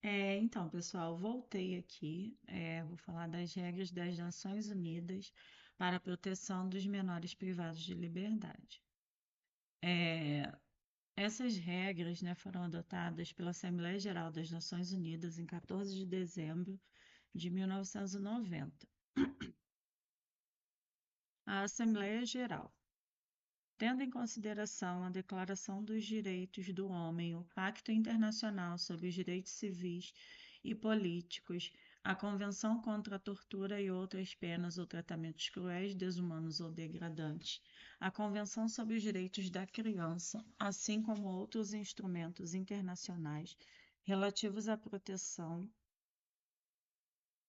Então, pessoal, voltei aqui. Vou falar das regras das Nações Unidas para a proteção dos menores privados de liberdade. É, Essas regras, né, foram adotadas pela Assembleia Geral das Nações Unidas em 14 de dezembro de 1990. A Assembleia Geral, tendo em consideração a Declaração dos Direitos do Homem, o Pacto Internacional sobre os Direitos Civis e Políticos, a Convenção contra a Tortura e outras penas ou tratamentos cruéis, desumanos ou degradantes, a Convenção sobre os Direitos da Criança, assim como outros instrumentos internacionais relativos à proteção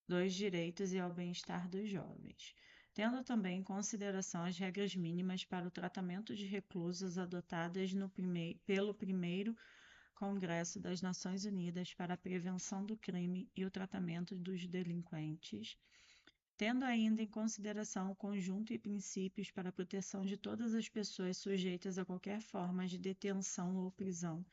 dos direitos e ao bem-estar dos jovens, tendo também em consideração as regras mínimas para o tratamento de reclusos adotadas pelo primeiro Congresso das Nações Unidas para a Prevenção do Crime e o Tratamento dos Delinquentes, tendo ainda em consideração o conjunto e princípios para a proteção de todas as pessoas sujeitas a qualquer forma de detenção ou prisão,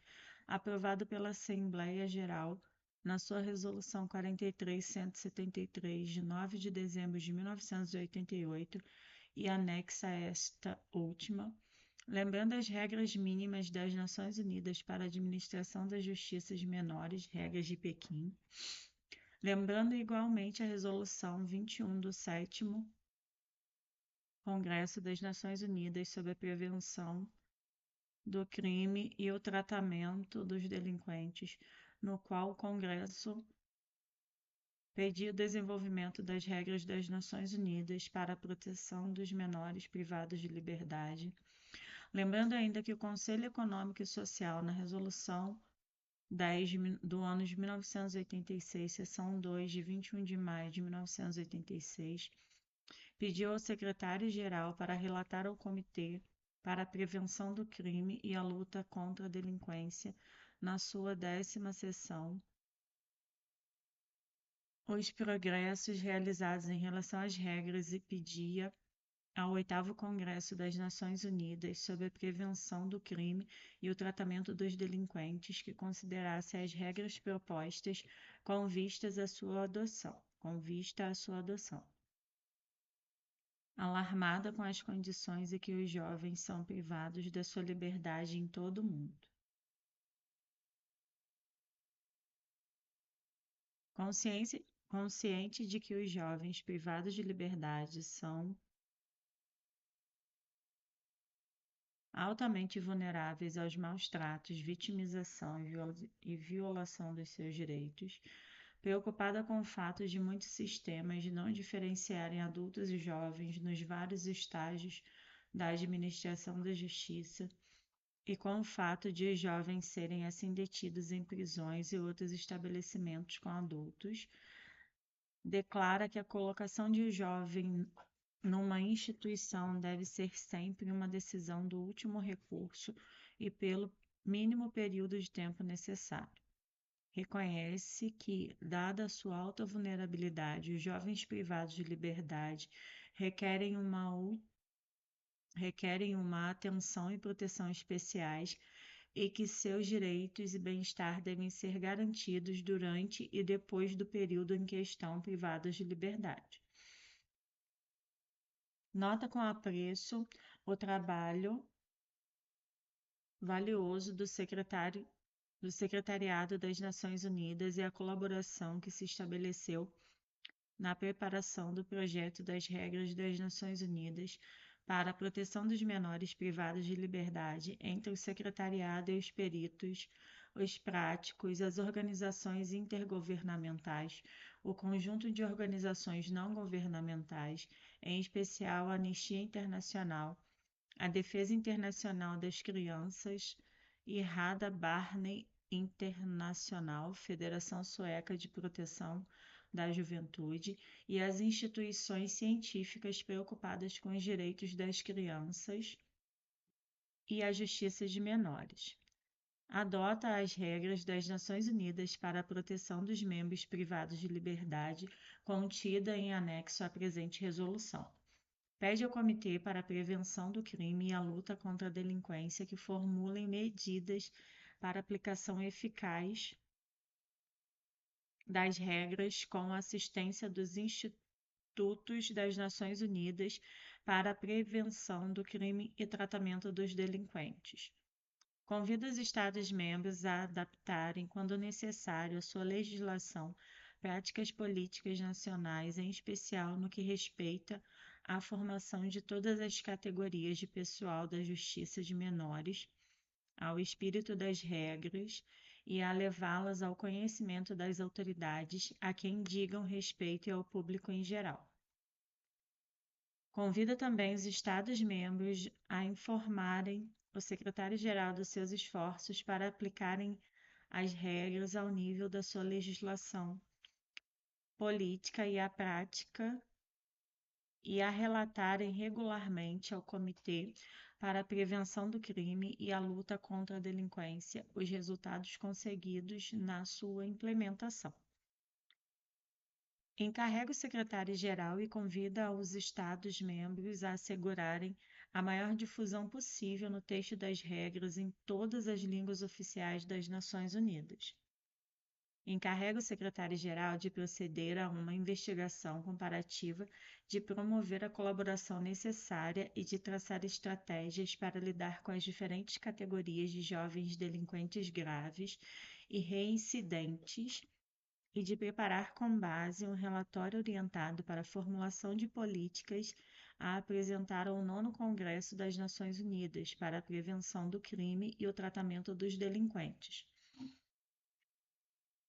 aprovado pela Assembleia Geral na sua Resolução 43.173, de 9 de dezembro de 1988, e anexa a esta última, lembrando as regras mínimas das Nações Unidas para a Administração da Justiça de Menores, regras de Pequim, lembrando igualmente a Resolução 21 do 7º Congresso das Nações Unidas sobre a Prevenção do Crime e o Tratamento dos Delinquentes, no qual o Congresso pediu o desenvolvimento das regras das Nações Unidas para a proteção dos menores privados de liberdade. Lembrando ainda que o Conselho Econômico e Social, na Resolução 10 do ano de 1986, seção 2, de 21 de maio de 1986, pediu ao secretário-geral para relatar ao Comitê para a Prevenção do Crime e a Luta contra a Delinquência, na sua 10ª sessão, os progressos realizados em relação às regras e pedia ao 8º Congresso das Nações Unidas sobre a Prevenção do Crime e o Tratamento dos Delinquentes que considerasse as regras propostas com vistas à sua adoção, alarmada com as condições em que os jovens são privados da sua liberdade em todo o mundo. Consciente de que os jovens privados de liberdade são altamente vulneráveis aos maus tratos, vitimização e violação dos seus direitos, preocupada com o fato de muitos sistemas não diferenciarem adultos e jovens nos vários estágios da administração da justiça, e com o fato de os jovens serem assim detidos em prisões e outros estabelecimentos com adultos, declara que a colocação de um jovem numa instituição deve ser sempre uma decisão do último recurso e pelo mínimo período de tempo necessário. Reconhece que, dada a sua alta vulnerabilidade, os jovens privados de liberdade requerem uma atenção e proteção especiais e que seus direitos e bem-estar devem ser garantidos durante e depois do período em que estão privados de liberdade. Nota com apreço o trabalho valioso do Secretariado das Nações Unidas e a colaboração que se estabeleceu na preparação do projeto das regras das Nações Unidas para a proteção dos menores privados de liberdade entre o secretariado e os peritos, os práticos, as organizações intergovernamentais, o conjunto de organizações não governamentais, em especial a Anistia Internacional, a Defesa Internacional das Crianças e Rada Barney Internacional, Federação Sueca de Proteção da Juventude, e as instituições científicas preocupadas com os direitos das crianças e a justiça de menores. Adota as regras das Nações Unidas para a proteção dos membros privados de liberdade, contida em anexo à presente resolução. Pede ao Comitê para a Prevenção do Crime e a Luta contra a Delinquência que formulem medidas para aplicação eficaz das regras com a assistência dos Institutos das Nações Unidas para a Prevenção do Crime e Tratamento dos Delinquentes. Convida os Estados-membros a adaptarem, quando necessário, a sua legislação, práticas políticas nacionais, em especial no que respeita à formação de todas as categorias de pessoal da justiça de menores, ao espírito das regras e a levá-las ao conhecimento das autoridades a quem digam respeito e ao público em geral. Convida também os Estados-membros a informarem o secretário-geral dos seus esforços para aplicarem as regras ao nível da sua legislação política e à prática e a relatarem regularmente ao Comitê para a Prevenção do Crime e a Luta contra a Delinquência os resultados conseguidos na sua implementação. Encarrega o secretário-geral e convida os Estados-membros a assegurarem a maior difusão possível no texto das regras em todas as línguas oficiais das Nações Unidas. Encarrega o secretário-geral de proceder a uma investigação comparativa, de promover a colaboração necessária e de traçar estratégias para lidar com as diferentes categorias de jovens delinquentes graves e reincidentes e de preparar com base um relatório orientado para a formulação de políticas a apresentar ao 9º Congresso das Nações Unidas para a Prevenção do Crime e o Tratamento dos Delinquentes.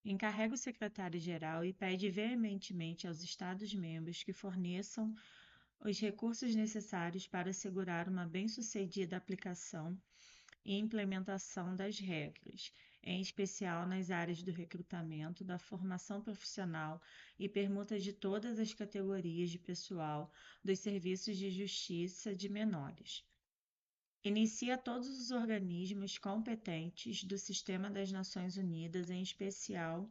Encarrega o secretário-geral e pede veementemente aos Estados-membros que forneçam os recursos necessários para assegurar uma bem-sucedida aplicação e implementação das regras, em especial nas áreas do recrutamento, da formação profissional e permuta de todas as categorias de pessoal dos serviços de justiça de menores. Inicia todos os organismos competentes do Sistema das Nações Unidas, em especial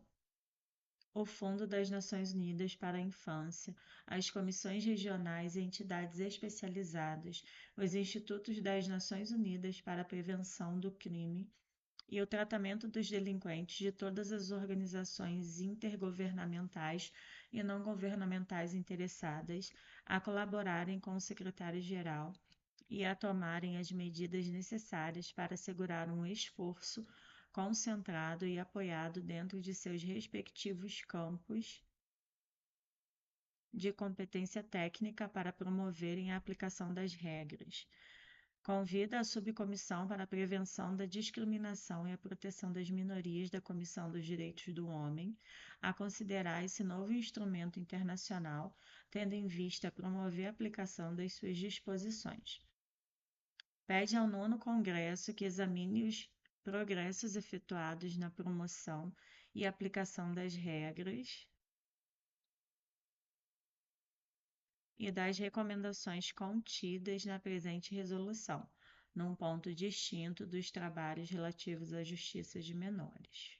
o Fundo das Nações Unidas para a Infância, as comissões regionais e entidades especializadas, os Institutos das Nações Unidas para a Prevenção do Crime e o Tratamento dos Delinquentes de todas as organizações intergovernamentais e não governamentais interessadas a colaborarem com o secretário-geral e a tomarem as medidas necessárias para assegurar um esforço concentrado e apoiado dentro de seus respectivos campos de competência técnica para promoverem a aplicação das regras. Convida a Subcomissão para a Prevenção da Discriminação e a Proteção das Minorias da Comissão dos Direitos do Homem a considerar esse novo instrumento internacional, tendo em vista promover a aplicação das suas disposições. Pede ao 9º Congresso que examine os progressos efetuados na promoção e aplicação das regras e das recomendações contidas na presente resolução, num ponto distinto dos trabalhos relativos à justiça de menores.